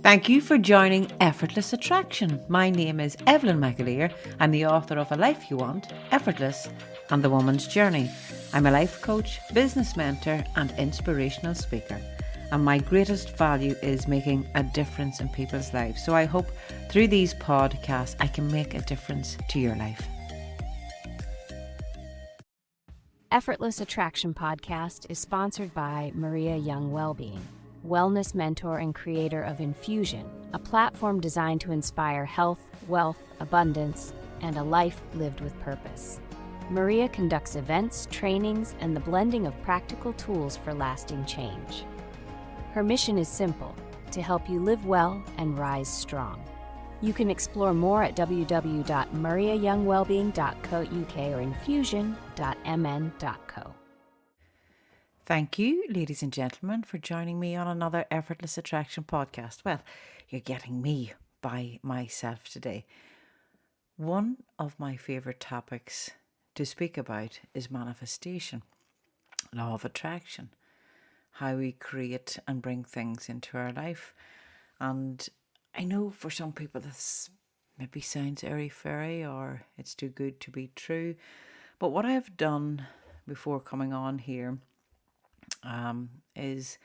Thank you for joining Effortless Attraction. My name is Evelyn McAleer. I'm the author of A Life You Want, Effortless, and The Woman's Journey. I'm a life coach, business mentor, and inspirational speaker. And my greatest value is making a difference in people's lives. So I hope through these podcasts I can make a difference to your life. Effortless Attraction podcast is sponsored by Maria Young Wellbeing, wellness mentor and creator of Infusion, a platform designed to inspire health, wealth, abundance, and a life lived with purpose. Maria conducts events, trainings, and the blending of practical tools for lasting change. Her mission is simple: to help you live well and rise strong. You can explore more at www.mariayoungwellbeing.co.uk or infusion.mn.co. Thank you, ladies and gentlemen, for joining me on another Effortless Attraction podcast. Well, you're getting me by myself today. One of my favourite topics to speak about is manifestation, law of attraction, how we create and bring things into our life. And I know for some people this maybe sounds airy-fairy or it's too good to be true. But what I've done before coming on here is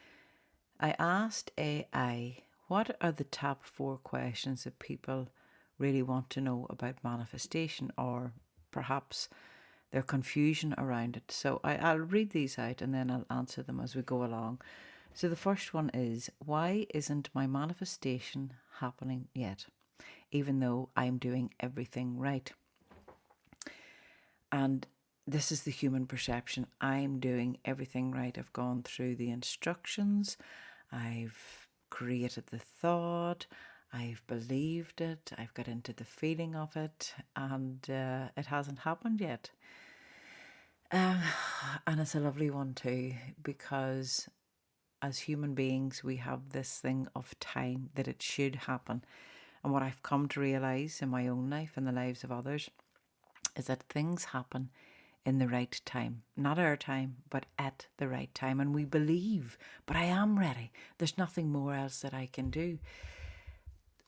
I asked AI, what are the top 4 questions that people really want to know about manifestation, or perhaps their confusion around it. So I'll read these out and then I'll answer them as we go along. So the first one is, why isn't my manifestation happening yet, even though I'm doing everything right? And this is the human perception. I'm doing everything right. I've gone through the instructions. I've created the thought. I've believed it. I've got into the feeling of it. And it hasn't happened yet. And it's a lovely one too, because as human beings, we have this thing of time that it should happen. And what I've come to realise in my own life and the lives of others is that things happen in the right time, not our time, but at the right time. And we believe, but I am ready. There's nothing more else that I can do.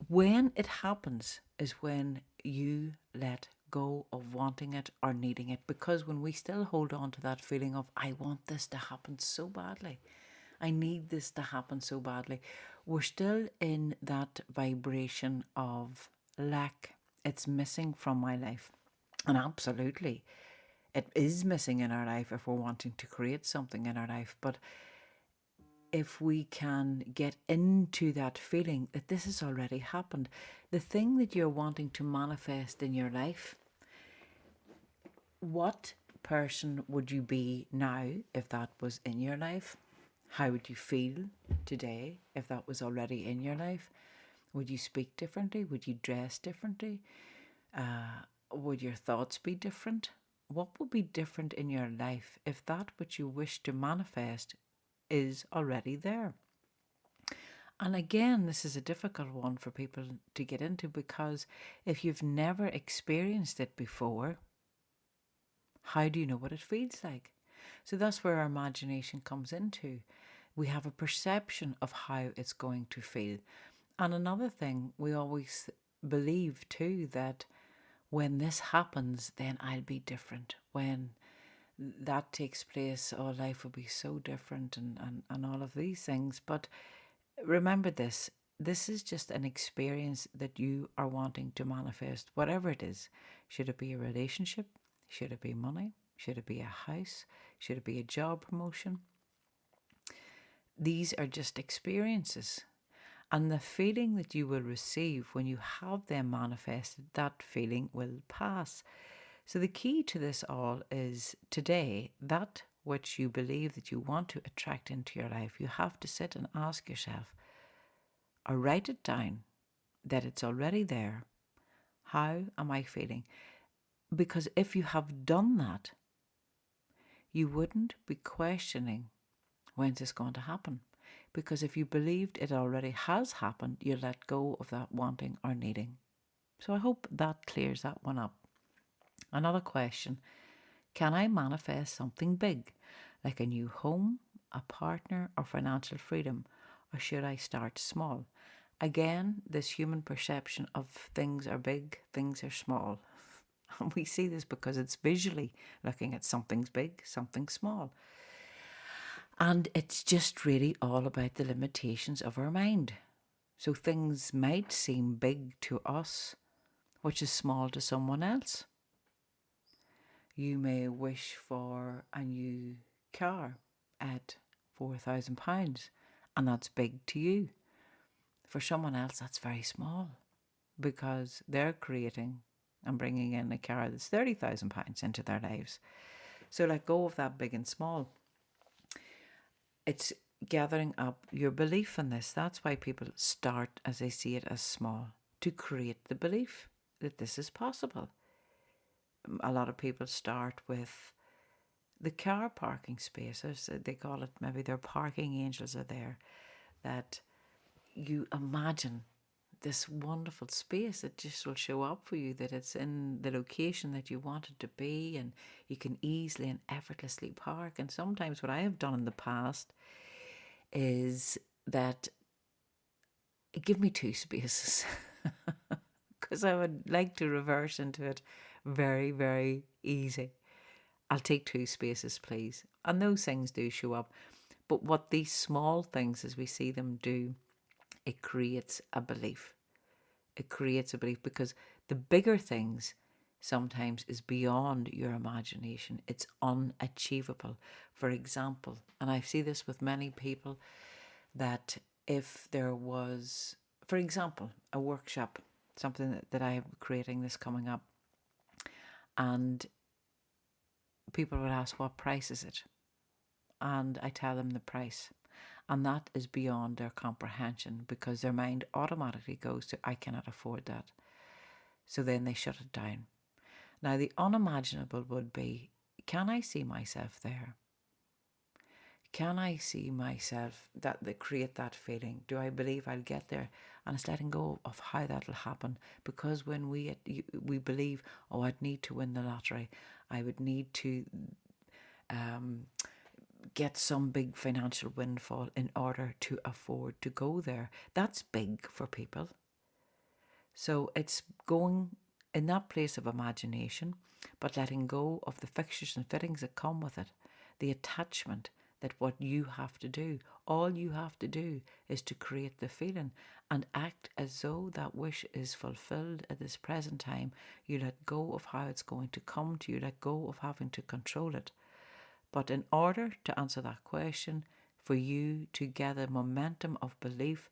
When it happens is when you let go of wanting it or needing it. Because when we still hold on to that feeling of, I want this to happen so badly, I need this to happen so badly, we're still in that vibration of lack. It's missing from my life. And absolutely, it is missing in our life if we're wanting to create something in our life. But if we can get into that feeling that this has already happened, the thing that you're wanting to manifest in your life, what person would you be now if that was in your life? How would you feel today if that was already in your life? Would you speak differently? Would you dress differently? Would your thoughts be different? What would be different in your life if that which you wish to manifest is already there? And again, this is a difficult one for people to get into, because if you've never experienced it before, how do you know what it feels like? So that's where our imagination comes into. We have a perception of how it's going to feel. And another thing, we always believe too that when this happens, then I'll be different. When that takes place, life will be so different and all of these things. But remember this is just an experience that you are wanting to manifest, whatever it is. Should it be a relationship? Should it be money? Should it be a house? Should it be a job promotion? These are just experiences. And the feeling that you will receive when you have them manifested, that feeling will pass. So the key to this all is today, that which you believe that you want to attract into your life, you have to sit and ask yourself, or write it down, that it's already there. How am I feeling? Because if you have done that, you wouldn't be questioning, when's this going to happen? Because if you believed it already has happened, you let go of that wanting or needing. So I hope that clears that one up. Another question, can I manifest something big, like a new home, a partner, or financial freedom? Or should I start small? Again, this human perception of things are big, things are small. And we see this because it's visually looking at something's big, something's small. And it's just really all about the limitations of our mind. So things might seem big to us, which is small to someone else. You may wish for a new car at £4,000, and that's big to you. For someone else, that's very small because they're creating and bringing in a car that's £30,000 into their lives. So let go of that big and small. It's gathering up your belief in this. That's why people start, as they see it, as small, to create the belief that this is possible. A lot of people start with the car parking spaces. They call it, maybe their parking angels are there, that you imagine this wonderful space that just will show up for you, that it's in the location that you want it to be, and you can easily and effortlessly park. And sometimes what I have done in the past is that give me 2 spaces because I would like to reverse into it very, very easy. I'll take 2 spaces, please. And those things do show up. But what these small things, as we see them do, it creates a belief. It creates a belief because the bigger things sometimes is beyond your imagination. It's unachievable. For example, and I see this with many people, that if there was, for example, a workshop, something that I am creating this coming up, and people would ask, what price is it? And I tell them the price. And that is beyond their comprehension because their mind automatically goes to, I cannot afford that. So then they shut it down. Now, the unimaginable would be, can I see myself there? Can I see myself that create that feeling? Do I believe I'll get there? And it's letting go of how that'll happen. Because when we believe, oh, I'd need to win the lottery, I would need to get some big financial windfall in order to afford to go there. That's big for people. So it's going in that place of imagination, but letting go of the fixtures and fittings that come with it, the attachment that what you have to do, all you have to do is to create the feeling and act as though that wish is fulfilled at this present time. You let go of how it's going to come to you, let go of having to control it. But in order to answer that question, for you to gather momentum of belief,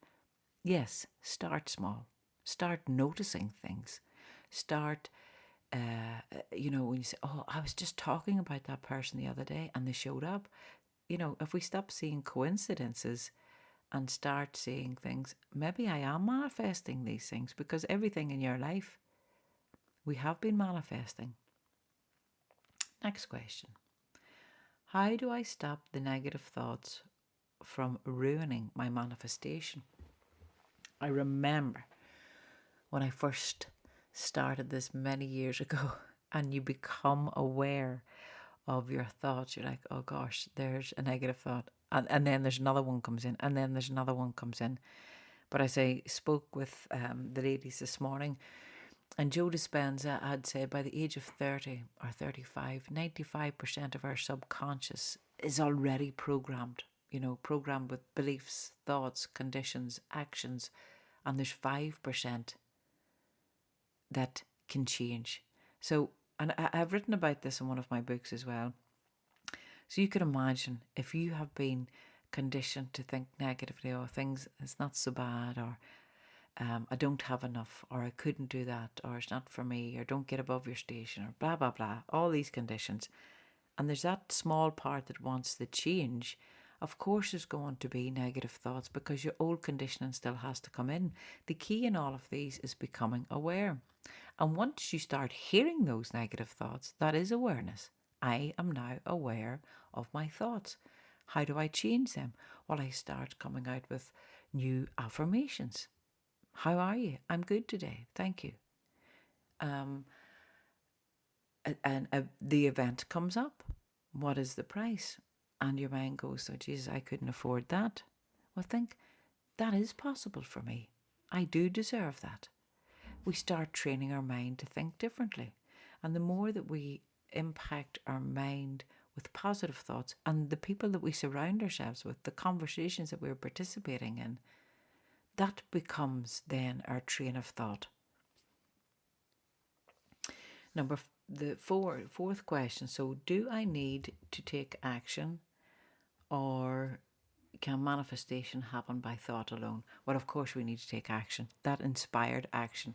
yes, start small. Start noticing things. Start, when you say, oh, I was just talking about that person the other day and they showed up. If we stop seeing coincidences and start seeing things, maybe I am manifesting these things, because everything in your life, we have been manifesting. Next question. How do I stop the negative thoughts from ruining my manifestation? I remember when I first started this many years ago, and you become aware of your thoughts. You're like, oh gosh, there's a negative thought. And then there's another one comes in, and then there's another one comes in. But as I spoke with the ladies this morning, and Joe Dispenza had said by the age of 30 or 35, 95% of our subconscious is already programmed, programmed with beliefs, thoughts, conditions, actions. And there's 5% that can change. So, and I've written about this in one of my books as well. So you can imagine if you have been conditioned to think negatively, or things, it's not so bad, or I don't have enough, or I couldn't do that, or it's not for me, or don't get above your station, or blah, blah, blah, all these conditions. And there's that small part that wants the change. Of course there's going to be negative thoughts because your old conditioning still has to come in. The key in all of these is becoming aware. And once you start hearing those negative thoughts, that is awareness. I am now aware of my thoughts. How do I change them? Well, I start coming out with new affirmations. How are you? I'm good today. Thank you. And the event comes up. What is the price? And your mind goes, oh, Jesus, I couldn't afford that. Well, think, that is possible for me. I do deserve that. We start training our mind to think differently. And the more that we impact our mind with positive thoughts and the people that we surround ourselves with, the conversations that we're participating in, that becomes then our train of thought. The fourth question. So, do I need to take action, or can manifestation happen by thought alone? Well, of course, we need to take action. That inspired action.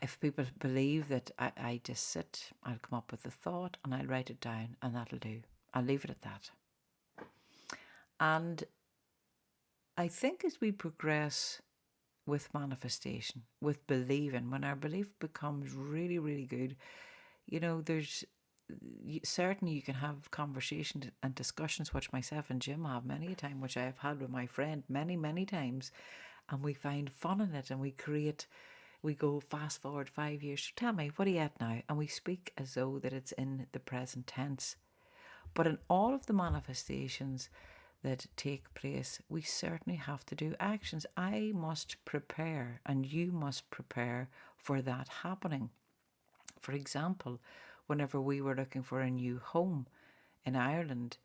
If people believe that I just sit, I'll come up with a thought and I'll write it down, and that'll do. I'll leave it at that. And I think as we progress with manifestation, with believing, when our belief becomes really, really good, there's certainly you can have conversations and discussions, which myself and Jim have many a time, which I have had with my friend many, many times, and we find fun in it, and we go fast forward 5 years. Tell me, what are you at now? And we speak as though that it's in the present tense. But in all of the manifestations that take place, we certainly have to do actions. I must prepare, and you must prepare for that happening. For example, whenever we were looking for a new home in Ireland,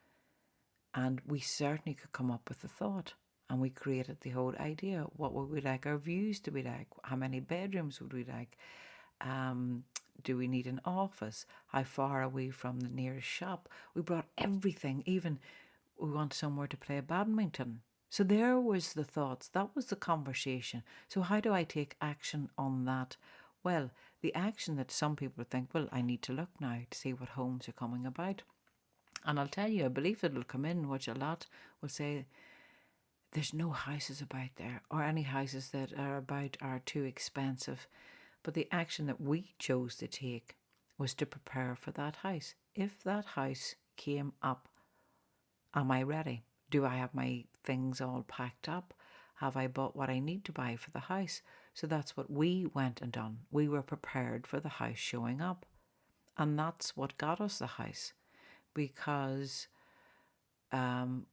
and we certainly could come up with a thought, and we created the whole idea. What would we like our views to be like? How many bedrooms would we like? Do we need an office? How far are we from the nearest shop? We brought everything, even we want somewhere to play badminton. So there was the thoughts, that was the conversation. So how do I take action on that? Well, the action that some people think, well, I need to look now to see what homes are coming about. And I'll tell you, I believe it'll come in, which a lot will say, there's no houses about there, or any houses that are about are too expensive. But the action that we chose to take was to prepare for that house. If that house came up, am I ready? Do I have my things all packed up? Have I bought what I need to buy for the house? So that's what we went and done. We were prepared for the house showing up. And that's what got us the house, because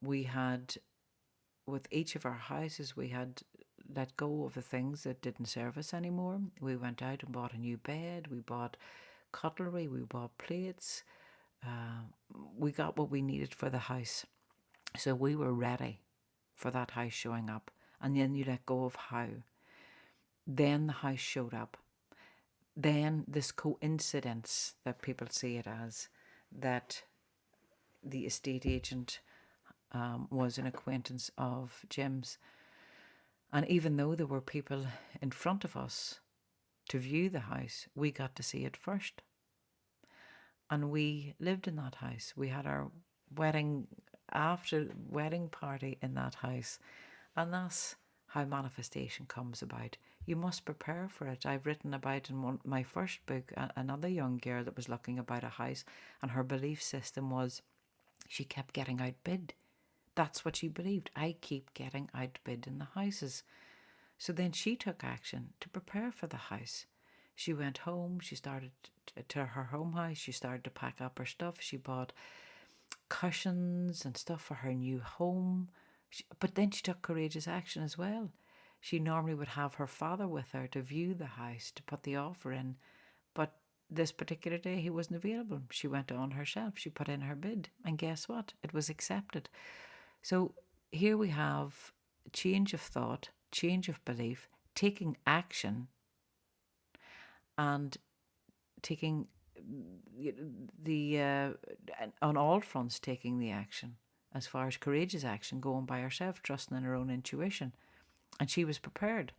we had, with each of our houses, we had let go of the things that didn't serve us anymore. We went out and bought a new bed, we bought cutlery, we bought plates. We got what we needed for the house. So we were ready for that house showing up. And then you let go of how. Then the house showed up. Then this coincidence that people see it as, that the estate agent was an acquaintance of Jim's. And even though there were people in front of us to view the house, we got to see it first. And we lived in that house. We had our wedding party in that house. And that's how manifestation comes about. You must prepare for it. I've written about in my first book another young girl that was looking about a house, and her belief system was she kept getting outbid. That's what she believed. I keep getting outbid in the houses. So then she took action to prepare for the house. She went home, she started to her home house, she started to pack up her stuff. She bought cushions and stuff for her new home. But then she took courageous action as well. She normally would have her father with her to view the house, to put the offer in. But this particular day he wasn't available. She went on herself, she put in her bid, and guess what? It was accepted. So here we have change of thought, change of belief, taking action, and taking on all fronts, taking the action. As far as courageous action, going by herself, trusting in her own intuition. And she was prepared.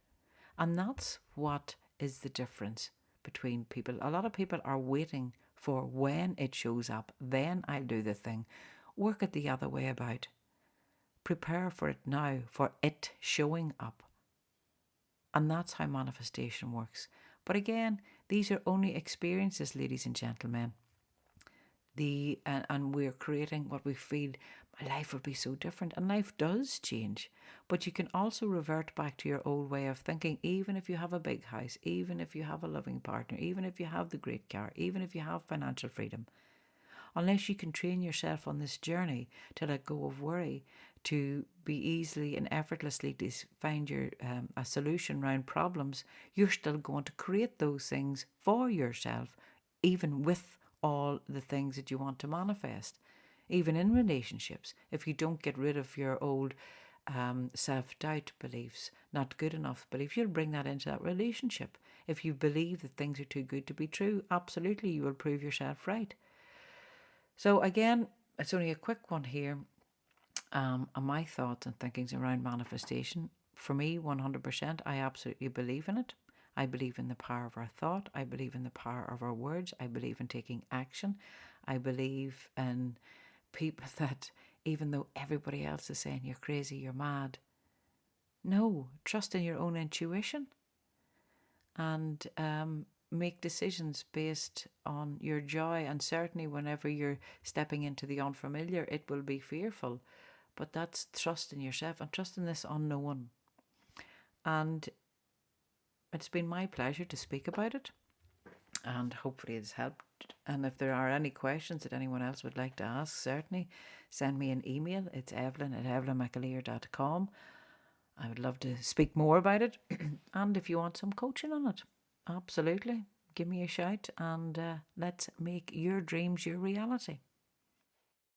And that's what is the difference between people. A lot of people are waiting for when it shows up, then I'll do the thing. Work it the other way about. Prepare for it now, for it showing up. And that's how manifestation works. But again, these are only experiences, ladies and gentlemen. And we're creating what we feel. My life would be so different, and life does change. But you can also revert back to your old way of thinking, even if you have a big house, even if you have a loving partner, even if you have the great car, even if you have financial freedom. Unless you can train yourself on this journey to let go of worry, to be easily and effortlessly to find your a solution around problems, you're still going to create those things for yourself, even with all the things that you want to manifest. Even in relationships, if you don't get rid of your old self-doubt beliefs, not good enough beliefs, you'll bring that into that relationship. If you believe that things are too good to be true, absolutely you will prove yourself right. So again, it's only a quick one here. And my thoughts and thinkings around manifestation, for me, 100%, I absolutely believe in it. I believe in the power of our thought. I believe in the power of our words. I believe in taking action. I believe in people that, even though everybody else is saying you're crazy, you're mad, no, trust in your own intuition and make decisions based on your joy. And certainly, whenever you're stepping into the unfamiliar, it will be fearful. But that's trust in yourself and trust in this unknown. And it's been my pleasure to speak about it. And hopefully it's helped. And if there are any questions that anyone else would like to ask, certainly send me an email. It's evelyn@evelynmcaleer.com. I would love to speak more about it. And if you want some coaching on it, absolutely, give me a shout and let's make your dreams your reality.